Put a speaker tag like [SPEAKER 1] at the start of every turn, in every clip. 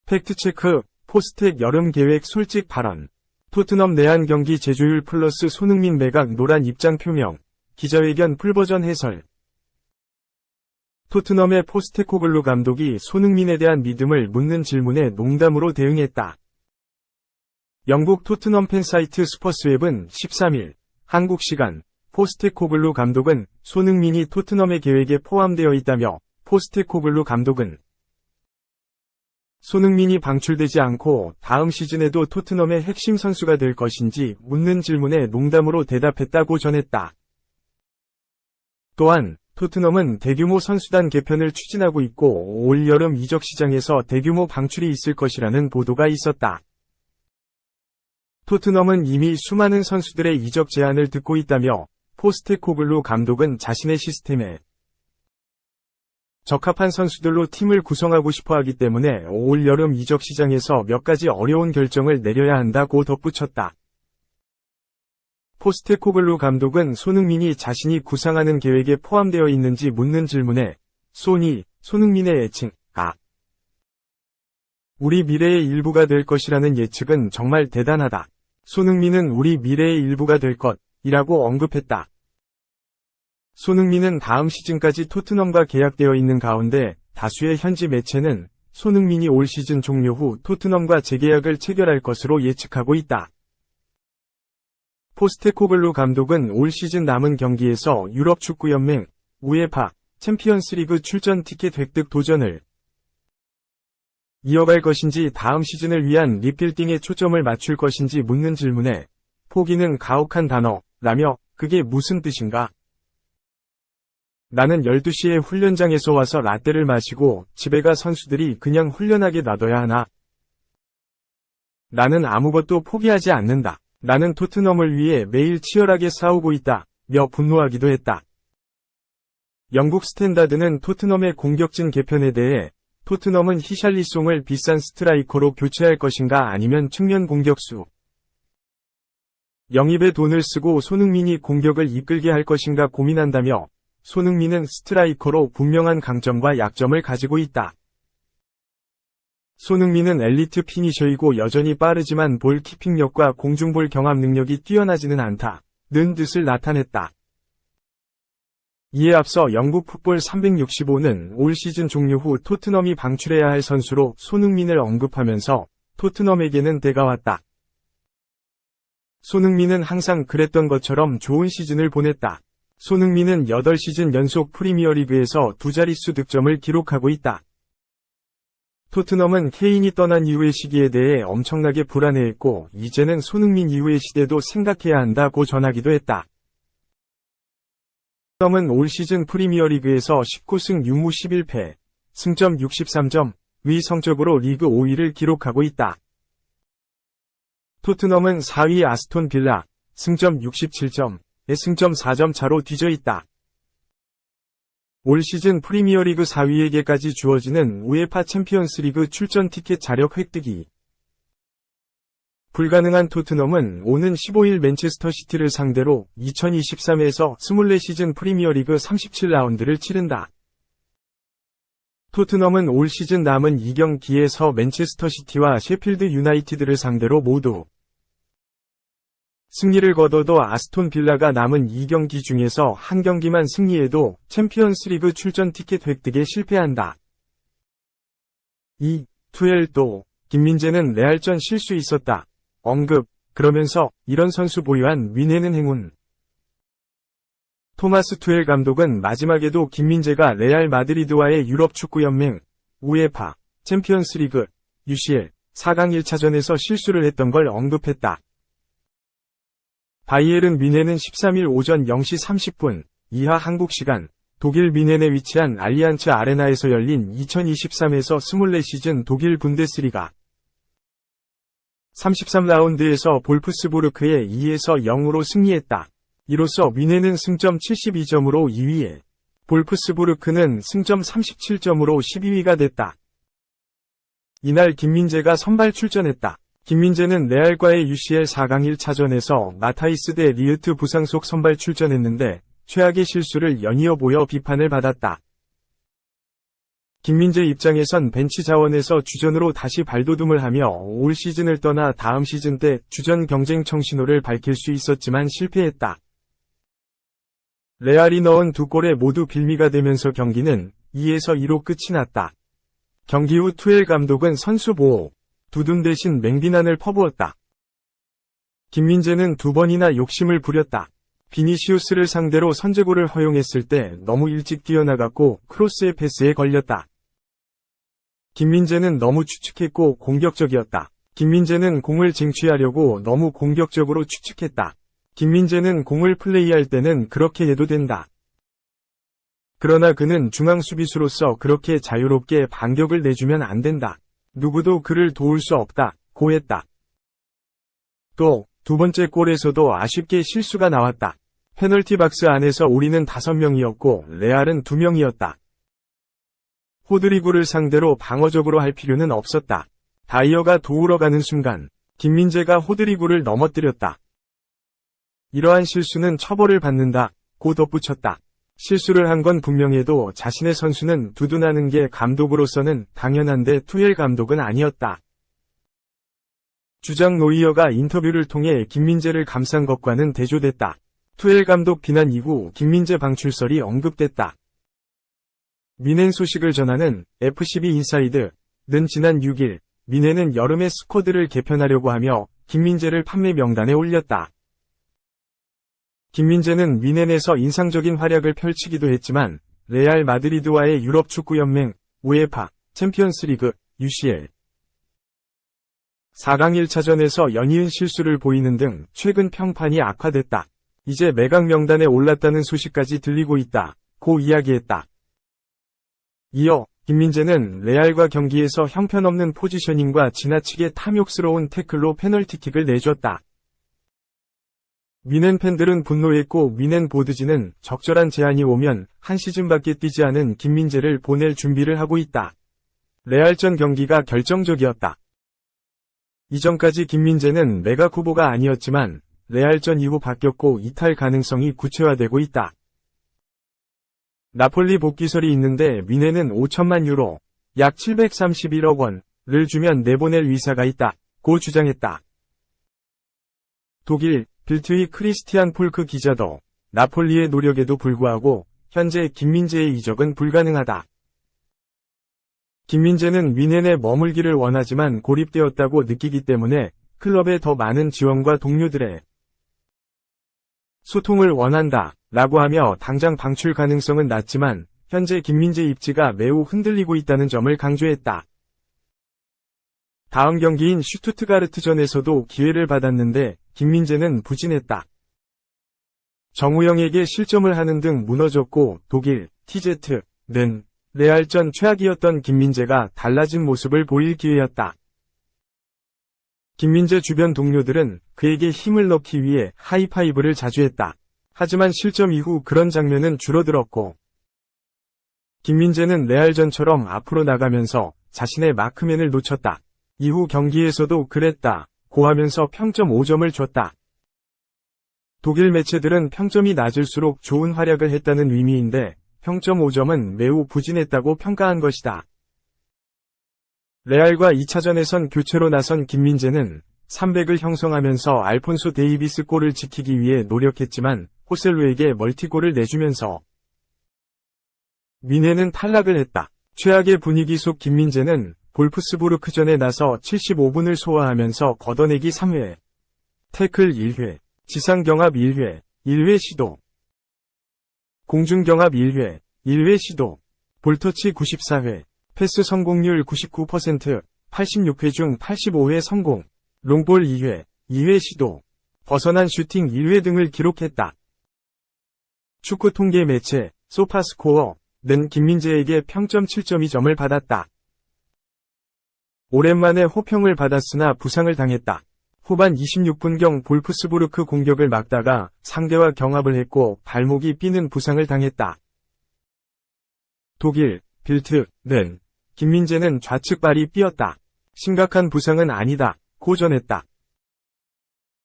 [SPEAKER 1] 팩트체크, 포스텍 여름 계획 솔직 발언. 토트넘 내한 경기 제조율 플러스 손흥민 매각 노란 입장 표명. 기자회견 풀버전 해설. 토트넘의 포스테코글루 감독이 손흥민에 대한 믿음을 묻는 질문에 농담으로 대응했다. 영국 토트넘 팬사이트 스퍼스웹은 13일 한국 시간 포스테코글루 감독은 손흥민이 토트넘의 계획에 포함되어 있다며 포스테코글루 감독은 손흥민이 방출되지 않고 다음 시즌에도 토트넘의 핵심 선수가 될 것인지 묻는 질문에 농담으로 대답했다고 전했다. 또한 토트넘은 대규모 선수단 개편을 추진하고 있고 올 여름 이적 시장에서 대규모 방출이 있을 것이라는 보도가 있었다. 토트넘은 이미 수많은 선수들의 이적 제안을 듣고 있다며 포스테코글루 감독은 자신의 시스템에 적합한 선수들로 팀을 구성하고 싶어 하기 때문에 올 여름 이적 시장에서 몇 가지 어려운 결정을 내려야 한다고 덧붙였다. 포스테코글루 감독은 손흥민이 자신이 구상하는 계획에 포함되어 있는지 묻는 질문에 손흥민의 애칭, 우리 미래의 일부가 될 것이라는 예측은 정말 대단하다. 손흥민은 우리 미래의 일부가 될 것이라고 언급했다. 손흥민은 다음 시즌까지 토트넘과 계약되어 있는 가운데 다수의 현지 매체는 손흥민이 올 시즌 종료 후 토트넘과 재계약을 체결할 것으로 예측하고 있다. 포스테코글루 감독은 올 시즌 남은 경기에서 유럽 축구연맹, 우에파, 챔피언스리그 출전 티켓 획득 도전을 이어갈 것인지 다음 시즌을 위한 리빌딩에 초점을 맞출 것인지 묻는 질문에 포기는 가혹한 단어라며 그게 무슨 뜻인가? 나는 12시에 훈련장에서 와서 라떼를 마시고 집에 가 선수들이 그냥 훈련하게 놔둬야 하나? 나는 아무것도 포기하지 않는다. 나는 토트넘을 위해 매일 치열하게 싸우고 있다. 며 분노하기도 했다. 영국 스탠다드는 토트넘의 공격진 개편에 대해 토트넘은 히샬리송을 비싼 스트라이커로 교체할 것인가 아니면 측면 공격수 영입에 돈을 쓰고 손흥민이 공격을 이끌게 할 것인가 고민한다며 손흥민은 스트라이커로 분명한 강점과 약점을 가지고 있다. 손흥민은 엘리트 피니셔이고 여전히 빠르지만 볼 키핑력과 공중볼 경합 능력이 뛰어나지는 않다는 뜻을 나타냈다. 이에 앞서 영국 풋볼 365는 올 시즌 종료 후 토트넘이 방출해야 할 선수로 손흥민을 언급하면서 토트넘에게는 때가 왔다. 손흥민은 항상 그랬던 것처럼 좋은 시즌을 보냈다. 손흥민은 8시즌 연속 프리미어리그에서 두 자릿수 득점을 기록하고 있다. 토트넘은 케인이 떠난 이후의 시기에 대해 엄청나게 불안해했고 이제는 손흥민 이후의 시대도 생각해야 한다고 전하기도 했다. 토트넘은 올 시즌 프리미어리그에서 19승 6무 11패, 승점 63점, 위 성적으로 리그 5위를 기록하고 있다. 토트넘은 4위 아스톤 빌라, 승점 67점, 승점 4점 차로 뒤져 있다. 올 시즌 프리미어리그 4위에게까지 주어지는 우에파 챔피언스리그 출전 티켓 자력 획득이 불가능한 토트넘은 오는 15일 맨체스터 시티를 상대로 2023에서 24시즌 프리미어리그 37라운드를 치른다. 토트넘은 올 시즌 남은 2경기에서 맨체스터 시티와 셰필드 유나이티드를 상대로 모두 승리를 거둬도 아스톤 빌라가 남은 2경기 중에서 한 경기만 승리해도 챔피언스리그 출전 티켓 획득에 실패한다. 2. 김민재는 레알전 실수 있었다. 언급. 그러면서 이런 선수 보유한 위내는 행운. 토마스 투엘 감독은 마지막에도 김민재가 레알 마드리드와의 유럽 축구연맹, 우에파, 챔피언스리그, UCL, 4강 1차전에서 실수를 했던 걸 언급했다. 바이에른 뮌헨은 13일 오전 0시 30분 이하 한국 시간 독일 뮌헨에 위치한 알리안츠 아레나에서 열린 2023에서 24시즌 독일 분데스리가 33라운드에서 볼프스부르크에 2에서 0으로 승리했다. 이로써 뮌헨은 승점 72점으로 2위에 볼프스부르크는 승점 37점으로 12위가 됐다. 이날 김민재가 선발 출전했다. 김민재는 레알과의 UCL 4강 1차전에서 마타이스 대 리으트 부상 속 선발 출전했는데 최악의 실수를 연이어 보여 비판을 받았다. 김민재 입장에선 벤치 자원에서 주전으로 다시 발돋움을 하며 올 시즌을 떠나 다음 시즌 때 주전 경쟁 청신호를 밝힐 수 있었지만 실패했다. 레알이 넣은 두 골에 모두 빌미가 되면서 경기는 2에서 2로 끝이 났다. 경기 후 투엘 감독은 선수 보호, 두둠 대신 맹비난을 퍼부었다. 김민재는 두 번이나 욕심을 부렸다. 비니시우스를 상대로 선제골을 허용했을 때 너무 일찍 뛰어나갔고 크로스의 패스에 걸렸다. 김민재는 너무 추측했고 공격적이었다. 김민재는 공을 쟁취하려고 너무 공격적으로 추측했다. 김민재는 공을 플레이할 때는 그렇게 해도 된다. 그러나 그는 중앙 수비수로서 그렇게 자유롭게 반격을 내주면 안 된다. 누구도 그를 도울 수 없다. 고했다. 또 두 번째 골에서도 아쉽게 실수가 나왔다. 페널티 박스 안에서 우리는 5명이었고 레알은 2명이었다. 호드리구를 상대로 방어적으로 할 필요는 없었다. 다이어가 도우러 가는 순간 김민재가 호드리구를 넘어뜨렸다. 이러한 실수는 처벌을 받는다. 고 덧붙였다. 실수를 한 건 분명해도 자신의 선수는 두둔하는 게 감독으로서는 당연한데 투엘 감독은 아니었다. 주장 노이어가 인터뷰를 통해 김민재를 감싼 것과는 대조됐다. 투엘 감독 비난 이후 김민재 방출설이 언급됐다. 미넨 소식을 전하는 FC 인사이드는 지난 6일 미넨은 여름에 스쿼드를 개편하려고 하며 김민재를 판매 명단에 올렸다. 김민재는 미넨에서 인상적인 활약을 펼치기도 했지만 레알 마드리드와의 유럽 축구연맹, 우에파, 챔피언스리그, UCL 4강 1차전에서 연이은 실수를 보이는 등 최근 평판이 악화됐다. 이제 매각 명단에 올랐다는 소식까지 들리고 있다. 고 이야기했다. 이어 김민재는 레알과 경기에서 형편없는 포지셔닝과 지나치게 탐욕스러운 태클로 페널티킥을 내줬다. 미넨 팬들은 분노했고 미넨 보드지는 적절한 제안이 오면 한 시즌밖에 뛰지 않은 김민재를 보낼 준비를 하고 있다. 레알전 경기가 결정적이었다. 이전까지 김민재는 매각 후보가 아니었지만 레알전 이후 바뀌었고 이탈 가능성이 구체화되고 있다. 나폴리 복귀설이 있는데 미넨은 5천만 유로, 약 731억 원을 주면 내보낼 위사가 있다. 고 주장했다. 독일 빌트의 크리스티안 폴크 기자도 나폴리의 노력에도 불구하고 현재 김민재의 이적은 불가능하다. 김민재는 미넨에 머물기를 원하지만 고립되었다고 느끼기 때문에 클럽에 더 많은 지원과 동료들의 소통을 원한다 라고 하며 당장 방출 가능성은 낮지만 현재 김민재 입지가 매우 흔들리고 있다는 점을 강조했다. 다음 경기인 슈투트가르트전에서도 기회를 받았는데 김민재는 부진했다. 정우영에게 실점을 하는 등 무너졌고 독일 TZ는 레알전 최악이었던 김민재가 달라진 모습을 보일 기회였다. 김민재 주변 동료들은 그에게 힘을 넣기 위해 하이파이브를 자주 했다. 하지만 실점 이후 그런 장면은 줄어들었고 김민재는 레알전처럼 앞으로 나가면서 자신의 마크맨을 놓쳤다. 이후 경기에서도 그랬다. 고하면서 평점 5점을 줬다. 독일 매체들은 평점이 낮을수록 좋은 활약을 했다는 의미인데 평점 5점은 매우 부진했다고 평가한 것이다. 레알과 2차전에선 교체로 나선 김민재는 300을 형성하면서 알폰소 데이비스 골을 지키기 위해 노력했지만 호셀루에게 멀티골을 내주면서 미넨은 탈락을 했다. 최악의 분위기 속 김민재는 볼프스부르크전에 나서 75분을 소화하면서 걷어내기 3회, 태클 1회, 지상경합 1회, 1회 시도, 공중경합 1회, 1회 시도, 볼터치 94회, 패스 성공률 99%, 86회 중 85회 성공, 롱볼 2회, 2회 시도, 벗어난 슈팅 1회 등을 기록했다. 축구 통계 매체 소파스코어는 김민재에게 평점 7.2점을 받았다. 오랜만에 호평을 받았으나 부상을 당했다. 후반 26분경 볼프스부르크 공격을 막다가 상대와 경합을 했고 발목이 삐는 부상을 당했다. 독일 빌트는 김민재는 좌측 발이 삐었다. 심각한 부상은 아니다. 고 전했다.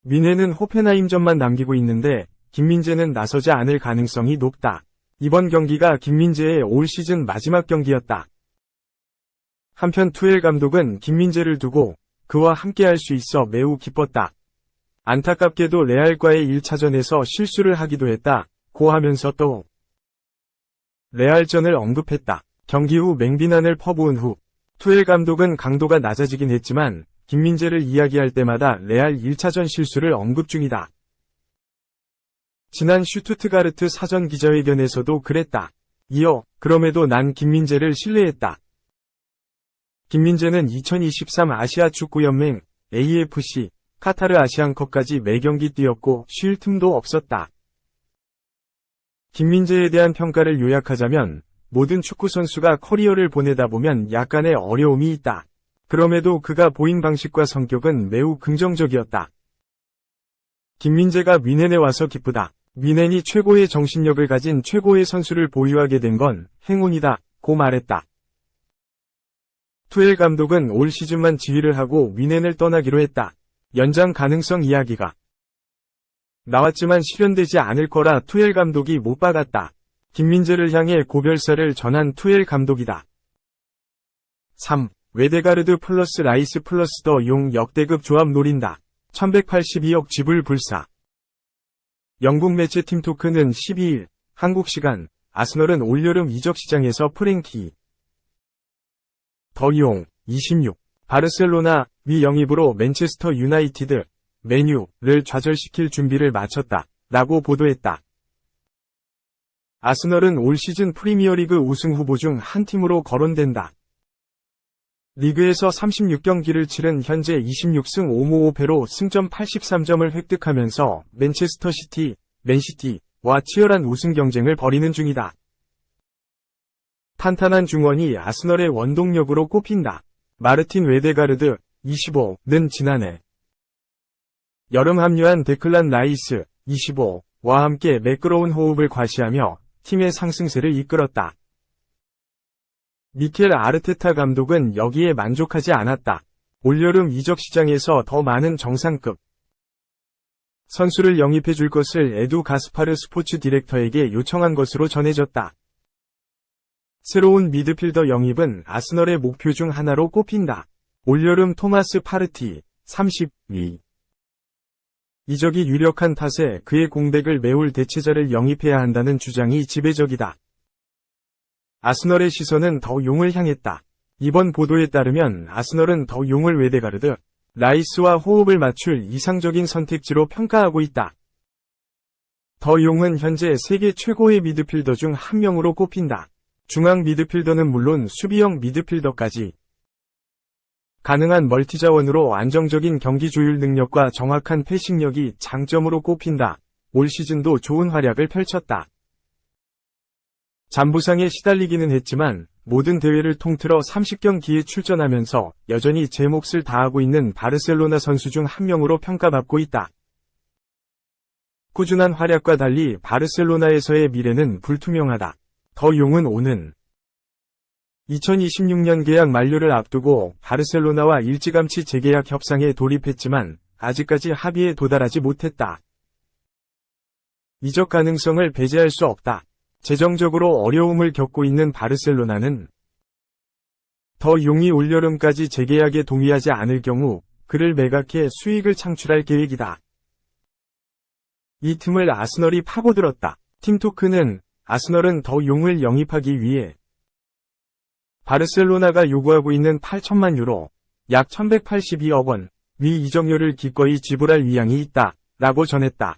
[SPEAKER 1] 미넨은 호펜하임전만 남기고 있는데 김민재는 나서지 않을 가능성이 높다. 이번 경기가 김민재의 올 시즌 마지막 경기였다. 한편 투엘 감독은 김민재를 두고 그와 함께할 수 있어 매우 기뻤다. 안타깝게도 레알과의 1차전에서 실수를 하기도 했다. 고 하면서 또 레알전을 언급했다. 경기 후 맹비난을 퍼부은 후 투엘 감독은 강도가 낮아지긴 했지만 김민재를 이야기할 때마다 레알 1차전 실수를 언급 중이다. 지난 슈투트가르트 사전 기자회견에서도 그랬다. 이어 그럼에도 난 김민재를 신뢰했다. 김민재는 2023 아시아 축구연맹 AFC 카타르 아시안컵까지 매경기 뛰었고 쉴 틈도 없었다. 김민재에 대한 평가를 요약하자면 모든 축구선수가 커리어를 보내다 보면 약간의 어려움이 있다. 그럼에도 그가 보인 방식과 성격은 매우 긍정적이었다. 김민재가 뮌헨에 와서 기쁘다. 뮌헨이 최고의 정신력을 가진 최고의 선수를 보유하게 된 건 행운이다. 고 말했다. 투엘 감독은 올 시즌만 지휘를 하고 뮌헨을 떠나기로 했다. 연장 가능성 이야기가 나왔지만 실현되지 않을 거라 투엘 감독이 못 박았다. 김민재를 향해 고별사를 전한 투엘 감독이다. 3. 웨데가르드 플러스 라이스 플러스 더 용 역대급 조합 노린다. 1182억 지불 불사. 영국 매체 팀토크는 12일 한국 시간 아스널은 올여름 이적 시장에서 프랭키 더 용 26 바르셀로나 위 영입으로 맨체스터 유나이티드 맨유를 좌절시킬 준비를 마쳤다. 라고 보도했다. 아스널은 올 시즌 프리미어리그 우승 후보 중 한 팀으로 거론된다. 리그에서 36경기를 치른 현재 26승 5무 5패로 승점 83점을 획득하면서 맨체스터 시티, 맨시티와 치열한 우승 경쟁을 벌이는 중이다. 탄탄한 중원이 아스널의 원동력으로 꼽힌다. 마르틴 웨데가르드, 25는 지난해 여름 합류한 데클란 라이스, 25와 함께 매끄러운 호흡을 과시하며 팀의 상승세를 이끌었다. 미켈 아르테타 감독은 여기에 만족하지 않았다. 올여름 이적 시장에서 더 많은 정상급 선수를 영입해 줄 것을 에두 가스파르 스포츠 디렉터에게 요청한 것으로 전해졌다. 새로운 미드필더 영입은 아스널의 목표 중 하나로 꼽힌다. 올여름 토마스 파르티, 32. 이적이 유력한 탓에 그의 공백을 메울 대체자를 영입해야 한다는 주장이 지배적이다. 아스널의 시선은 더 용을 향했다. 이번 보도에 따르면 아스널은 더 용을 웨데가르드, 라이스와 호흡을 맞출 이상적인 선택지로 평가하고 있다. 더 용은 현재 세계 최고의 미드필더 중 한 명으로 꼽힌다. 중앙 미드필더는 물론 수비형 미드필더까지 가능한 멀티자원으로 안정적인 경기 조율 능력과 정확한 패싱력이 장점으로 꼽힌다. 올 시즌도 좋은 활약을 펼쳤다. 잔부상에 시달리기는 했지만 모든 대회를 통틀어 30경기에 출전하면서 여전히 제 몫을 다하고 있는 바르셀로나 선수 중 한 명으로 평가받고 있다. 꾸준한 활약과 달리 바르셀로나에서의 미래는 불투명하다. 더 용은 오는 2026년 계약 만료를 앞두고 바르셀로나와 일찌감치 재계약 협상에 돌입했지만 아직까지 합의에 도달하지 못했다. 이적 가능성을 배제할 수 없다. 재정적으로 어려움을 겪고 있는 바르셀로나는 더 용이 올여름까지 재계약에 동의하지 않을 경우 그를 매각해 수익을 창출할 계획이다. 이 틈을 아스널이 파고들었다. 팀토크는 아스널은 더 용을 영입하기 위해 바르셀로나가 요구하고 있는 8천만 유로, 약 1182억 원, 위 이적료를 기꺼이 지불할 의향이 있다. 라고 전했다.